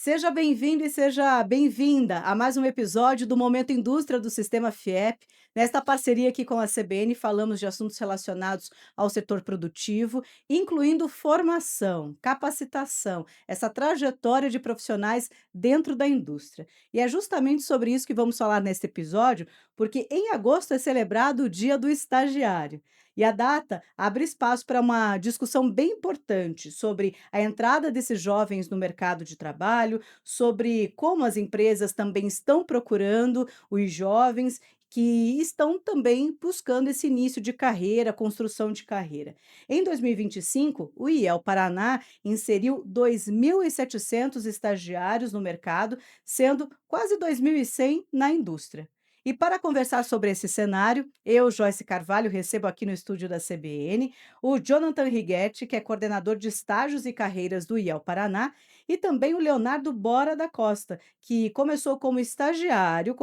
Seja bem-vindo e seja bem-vinda a mais um episódio do Momento Indústria do Sistema FIEP. Nesta parceria aqui com a CBN, falamos de assuntos relacionados ao setor produtivo, incluindo formação, capacitação, essa trajetória de profissionais dentro da indústria. E é justamente sobre isso que vamos falar neste episódio, porque em agosto é celebrado o Dia do Estagiário. E a data abre espaço para uma discussão bem importante sobre a entrada desses jovens no mercado de trabalho, sobre como as empresas também estão procurando os jovens que estão também buscando esse início de carreira, construção de carreira. Em 2025, o IEL Paraná inseriu 2.700 estagiários no mercado, sendo quase 2.100 na indústria. E para conversar sobre esse cenário, eu, Joyce Carvalho, recebo aqui no estúdio da CBN o Jonathan Righetti, que é coordenador de estágios e carreiras do IEL Paraná, e também o Leonardo Bora da Costa, que começou como estagiário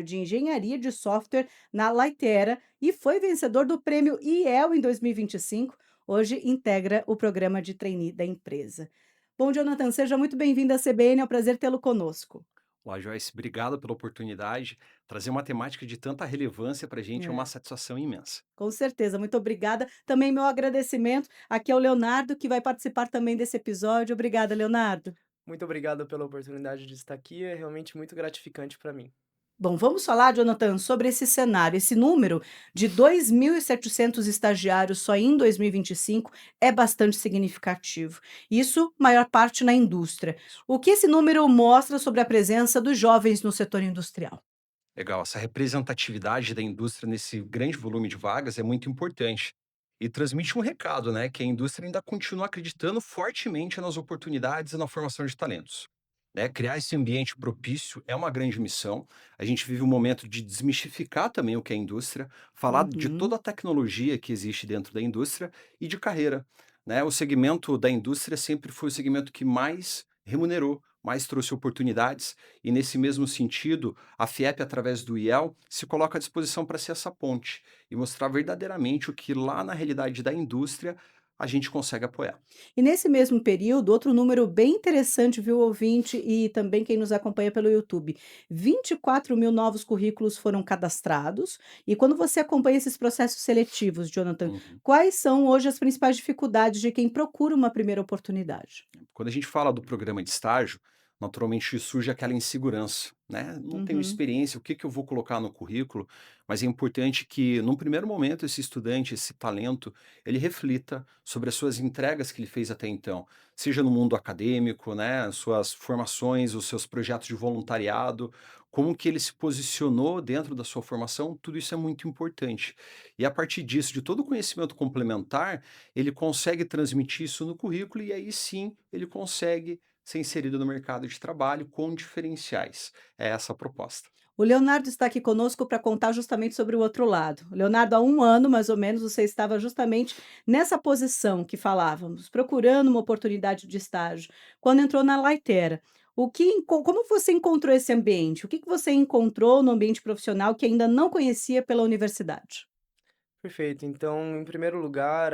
de engenharia de software na Lightera e foi vencedor do prêmio IEL em 2025. Hoje integra o programa de trainee da empresa. Bom, Jonathan, seja muito bem-vindo à CBN, é um prazer tê-lo conosco. Olá, Joyce, obrigado pela oportunidade. Trazer uma temática de tanta relevância para a gente é uma É. satisfação imensa. Com certeza, muito obrigada. Também meu agradecimento aqui ao Leonardo, que vai participar também desse episódio. Obrigada, Leonardo. Muito obrigado pela oportunidade de estar aqui, é realmente muito gratificante para mim. Bom, vamos falar, Jonathan, sobre esse cenário. Esse número de 2.700 estagiários só em 2025 é bastante significativo. Isso, maior parte na indústria. Isso. O que esse número mostra sobre a presença dos jovens no setor industrial? Legal, essa representatividade da indústria nesse grande volume de vagas é muito importante. E transmite um recado, né? Que a indústria ainda continua acreditando fortemente nas oportunidades e na formação de talentos. Né? Criar esse ambiente propício é uma grande missão. A gente vive um momento de desmistificar também o que é indústria, falar de Uhum. toda a tecnologia que existe dentro da indústria e de carreira. Né? O segmento da indústria sempre foi o segmento que mais remunerou, mais trouxe oportunidades, e nesse mesmo sentido, a FIEP, através do IEL, se coloca à disposição para ser essa ponte e mostrar verdadeiramente o que lá na realidade da indústria a gente consegue apoiar. E nesse mesmo período, outro número bem interessante, viu, ouvinte, e também quem nos acompanha pelo YouTube: 24.000 novos currículos foram cadastrados. E quando você acompanha esses processos seletivos, Jonathan, Uhum. quais são hoje as principais dificuldades de quem procura uma primeira oportunidade? Quando a gente fala do programa de estágio, naturalmente surge aquela insegurança, né? Não tenho Uhum, experiência, o que que eu vou colocar no currículo? Mas é importante que, num primeiro momento, esse estudante, esse talento, ele reflita sobre as suas entregas que ele fez até então, seja no mundo acadêmico, né? As suas formações, os seus projetos de voluntariado, como que ele se posicionou dentro da sua formação, tudo isso é muito importante. E a partir disso, de todo o conhecimento complementar, ele consegue transmitir isso no currículo e aí sim ele consegue ser inserido no mercado de trabalho com diferenciais. É essa a proposta. o Leonardo está aqui conosco para contar justamente sobre o outro lado. Leonardo, há um ano, mais ou menos, você estava justamente nessa posição que falávamos, procurando uma oportunidade de estágio, quando entrou na Lightera. Como você encontrou esse ambiente? O que você encontrou no ambiente profissional que ainda não conhecia pela universidade? Perfeito, então, em primeiro lugar,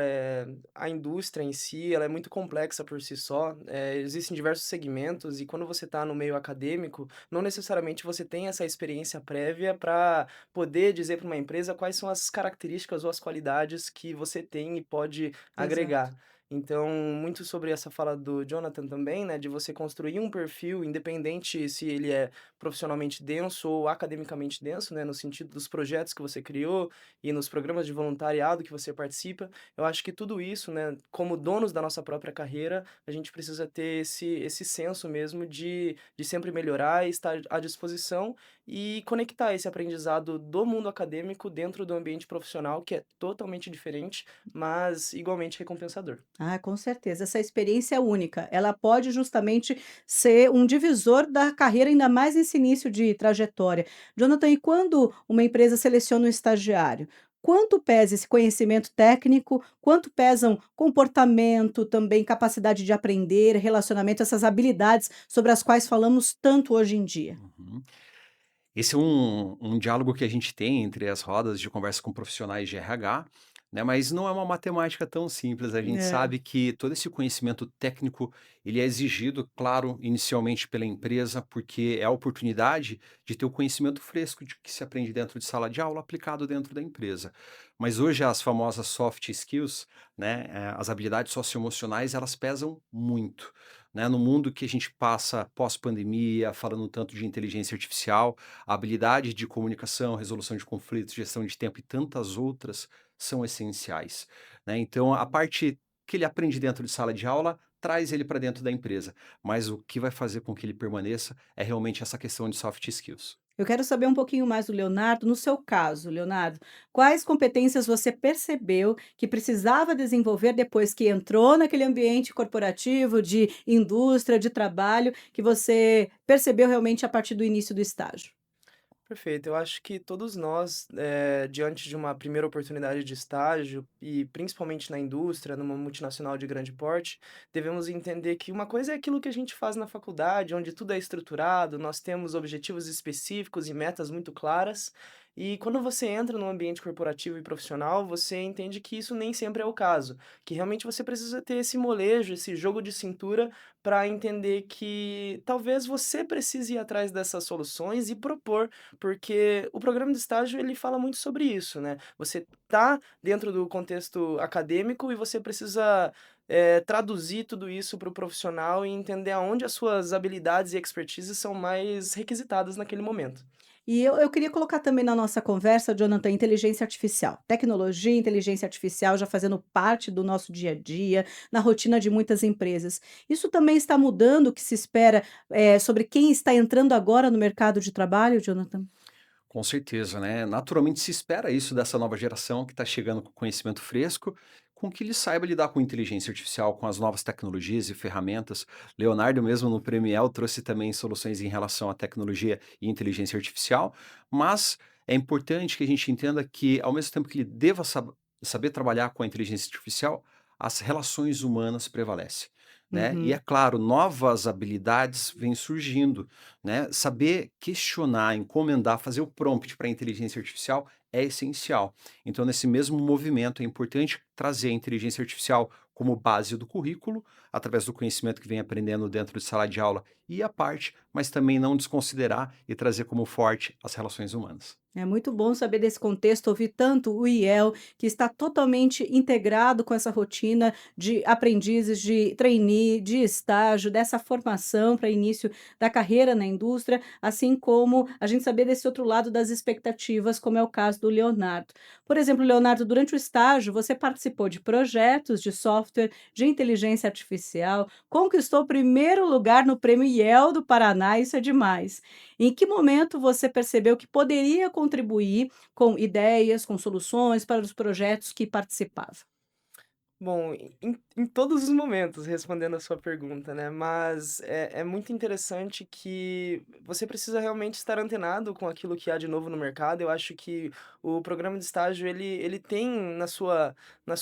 a indústria em si, ela é muito complexa por si só, existem diversos segmentos e quando você está no meio acadêmico, não necessariamente você tem essa experiência prévia para poder dizer para uma empresa quais são as características ou as qualidades que você tem e pode Exato. agregar. Então, muito sobre essa fala do Jonathan também, né, de você construir um perfil independente se ele é profissionalmente denso ou academicamente denso, né, no sentido dos projetos que você criou, e nos programas de voluntariado que você participa. Eu acho que tudo isso, né, como donos da nossa própria carreira, a gente precisa ter esse senso mesmo de sempre melhorar e estar à disposição e conectar esse aprendizado do mundo acadêmico dentro do ambiente profissional, que é totalmente diferente, mas igualmente recompensador. Ah, com certeza. Essa experiência é única. Ela pode justamente ser um divisor da carreira, ainda mais nesse início de trajetória. Jonathan, e quando uma empresa seleciona um estagiário, quanto pesa esse conhecimento técnico? Quanto pesam comportamento, também capacidade de aprender, relacionamento, essas habilidades sobre as quais falamos tanto hoje em dia? Uhum. Esse é um diálogo que a gente tem entre as rodas de conversa com profissionais de RH, né, mas não é uma matemática tão simples. A gente É. sabe que todo esse conhecimento técnico, ele é exigido, claro, inicialmente pela empresa, porque é a oportunidade de ter o conhecimento fresco de que se aprende dentro de sala de aula aplicado dentro da empresa. Mas hoje as famosas soft skills, né, as habilidades socioemocionais, elas pesam muito, né? No mundo que a gente passa pós-pandemia, falando tanto de inteligência artificial, a habilidade de comunicação, resolução de conflitos, gestão de tempo e tantas outras são essenciais, né. Então a parte que ele aprende dentro de sala de aula, traz ele para dentro da empresa, mas o que vai fazer com que ele permaneça é realmente essa questão de soft skills. Eu quero saber um pouquinho mais do Leonardo. No seu caso, Leonardo, quais competências você percebeu que precisava desenvolver depois que entrou naquele ambiente corporativo, de indústria, de trabalho, que você percebeu realmente a partir do início do estágio? Perfeito. Eu acho que todos nós, diante de uma primeira oportunidade de estágio, e principalmente na indústria, numa multinacional de grande porte, devemos entender que uma coisa é aquilo que a gente faz na faculdade, onde tudo é estruturado, nós temos objetivos específicos e metas muito claras. E quando você entra no ambiente corporativo e profissional, você entende que isso nem sempre é o caso, que realmente você precisa ter esse molejo, esse jogo de cintura para entender que talvez você precise ir atrás dessas soluções e propor, porque o programa de estágio ele fala muito sobre isso, né. Você tá dentro do contexto acadêmico e você precisa, traduzir tudo isso para o profissional e entender aonde as suas habilidades e expertise são mais requisitadas naquele momento. E eu queria colocar também na nossa conversa, Jonathan, inteligência artificial. Tecnologia, inteligência artificial já fazendo parte do nosso dia a dia, na rotina de muitas empresas. Isso também está mudando o que se espera, sobre quem está entrando agora no mercado de trabalho, Jonathan? Com certeza, né? Naturalmente se espera isso dessa nova geração que está chegando com conhecimento fresco, com que ele saiba lidar com inteligência artificial, com as novas tecnologias e ferramentas. Leonardo mesmo no Premiel trouxe também soluções em relação à tecnologia e inteligência artificial, mas é importante que a gente entenda que, ao mesmo tempo que ele deva saber trabalhar com a inteligência artificial, as relações humanas prevalecem. Né? E é Uhum. claro, novas habilidades vêm surgindo, né? Saber questionar, encomendar, fazer o prompt para a inteligência artificial é essencial. Então, nesse mesmo movimento, é importante trazer a inteligência artificial como base do currículo, através do conhecimento que vem aprendendo dentro de sala de aula e à parte, mas também não desconsiderar e trazer como forte as relações humanas. É muito bom saber desse contexto, ouvir tanto o IEL, que está totalmente integrado com essa rotina de aprendizes, de trainee, de estágio, dessa formação para início da carreira na indústria, assim como a gente saber desse outro lado das expectativas, como é o caso do Leonardo. Por exemplo, Leonardo, durante o estágio, você participou de projetos de software, de inteligência artificial, conquistou o primeiro lugar no Prêmio IEL do Paraná, isso é demais. Em que momento você percebeu que poderia contribuir com ideias, com soluções para os projetos que participava? Bom, em todos os momentos, respondendo a sua pergunta, né, mas é muito interessante que você precisa realmente estar antenado com aquilo que há de novo no mercado. Eu acho que o programa de estágio ele tem na sua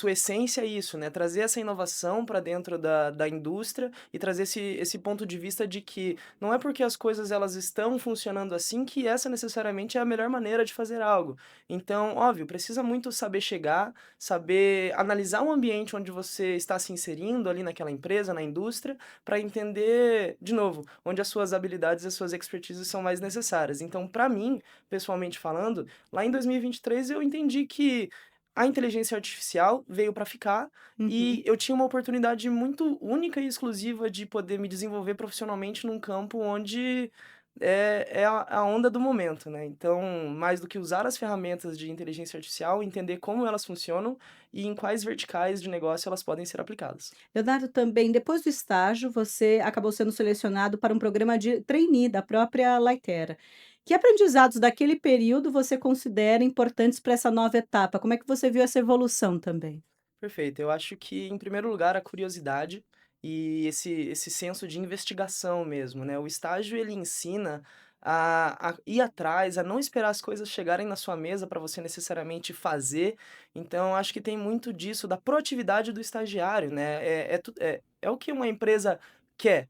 essência isso, né, trazer essa inovação para dentro da indústria e trazer esse ponto de vista de que não é porque as coisas elas estão funcionando assim que essa necessariamente é a melhor maneira de fazer algo. Então, óbvio, precisa muito saber chegar, saber analisar o ambiente onde você está se inserindo ali naquela empresa, na indústria, para entender, de novo, onde as suas habilidades e as suas expertises são mais necessárias. Então, para mim, pessoalmente falando, lá em 2023 eu entendi que a inteligência artificial veio para ficar e Uhum. eu tinha uma oportunidade muito única e exclusiva de poder me desenvolver profissionalmente num campo onde é a onda do momento, né. Então, mais do que usar as ferramentas de inteligência artificial, entender como elas funcionam e em quais verticais de negócio elas podem ser aplicadas. Leonardo, também, depois do estágio, você acabou sendo selecionado para um programa de trainee da própria Lightera. Que aprendizados daquele período você considera importantes para essa nova etapa? Como é que você viu essa evolução também? Perfeito. Eu acho que, em primeiro lugar, a curiosidade e esse senso de investigação mesmo, né. O estágio ele ensina a ir atrás, a não esperar as coisas chegarem na sua mesa para você necessariamente fazer. Então, acho que tem muito disso, da proatividade do estagiário, né. É o que uma empresa quer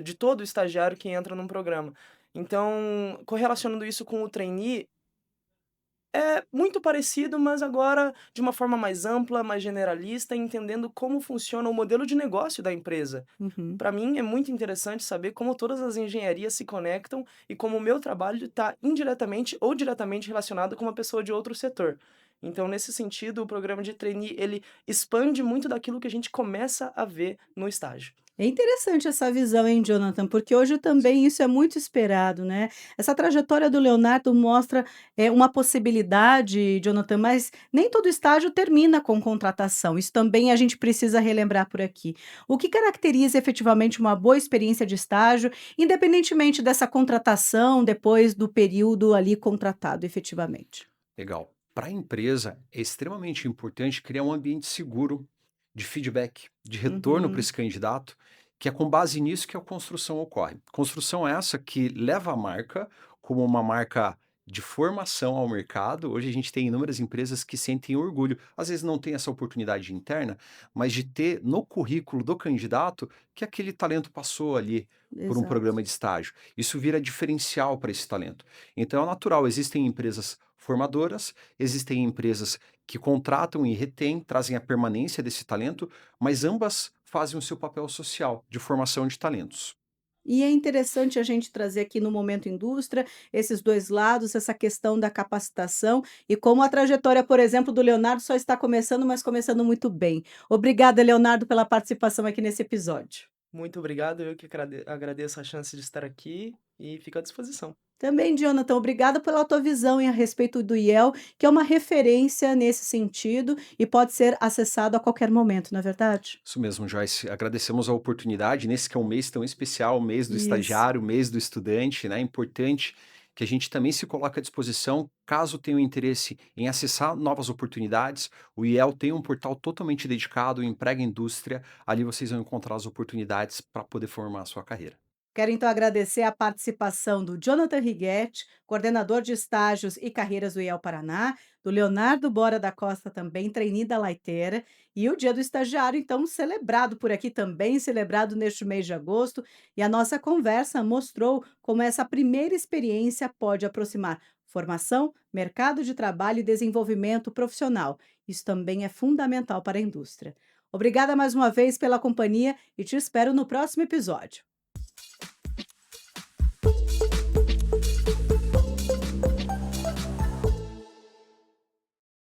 de todo estagiário que entra num programa. Então, correlacionando isso com o trainee, É muito parecido, mas agora de uma forma mais ampla, mais generalista, entendendo como funciona o modelo de negócio da empresa. Uhum. Para mim é muito interessante saber como todas as engenharias se conectam e como o meu trabalho está indiretamente ou diretamente relacionado com uma pessoa de outro setor. Então, nesse sentido, o programa de trainee, ele expande muito daquilo que a gente começa a ver no estágio. É interessante essa visão, hein, Jonathan, porque hoje também isso é muito esperado, né. Essa trajetória do Leonardo mostra, uma possibilidade, Jonathan, mas nem todo estágio termina com contratação, isso também a gente precisa relembrar por aqui. O que caracteriza efetivamente uma boa experiência de estágio, independentemente dessa contratação depois do período ali contratado efetivamente? Legal. Para a empresa, é extremamente importante criar um ambiente seguro de feedback, de retorno para Uhum, esse candidato, que é com base nisso que a construção ocorre. Construção essa que leva a marca como uma marca de formação ao mercado. Hoje a gente tem inúmeras empresas que sentem orgulho, às vezes não tem essa oportunidade interna, mas de ter no currículo do candidato que aquele talento passou ali por um exato. programa de estágio. Isso vira diferencial para esse talento. Então é natural, existem empresas formadoras, existem empresas que contratam e retêm, trazem a permanência desse talento, mas ambas fazem o seu papel social de formação de talentos. E é interessante a gente trazer aqui no Momento Indústria esses 2 lados, essa questão da capacitação e como a trajetória, por exemplo, do Leonardo só está começando, mas começando muito bem. Obrigada, Leonardo, pela participação aqui nesse episódio. Muito obrigado, eu que agradeço a chance de estar aqui e fico à disposição. Também, Jonathan, obrigada pela tua visão a respeito do IEL, que é uma referência nesse sentido e pode ser acessado a qualquer momento, não é verdade? Isso mesmo, Joyce. Agradecemos a oportunidade nesse que é um mês tão especial, o mês do Isso. estagiário, o mês do estudante, né? É importante que a gente também se coloque à disposição, caso tenha um interesse em acessar novas oportunidades. O IEL tem um portal totalmente dedicado, o Emprega Indústria. Ali vocês vão encontrar as oportunidades para poder formar a sua carreira. Quero então agradecer a participação do Jonathan Righetti, coordenador de estágios e carreiras do IEL Paraná, do Leonardo Bora da Costa, também trainee da Leiteira, e o Dia do Estagiário, então, celebrado por aqui também, celebrado neste mês de agosto, e a nossa conversa mostrou como essa primeira experiência pode aproximar formação, mercado de trabalho e desenvolvimento profissional. Isso também é fundamental para a indústria. Obrigada mais uma vez pela companhia e te espero no próximo episódio.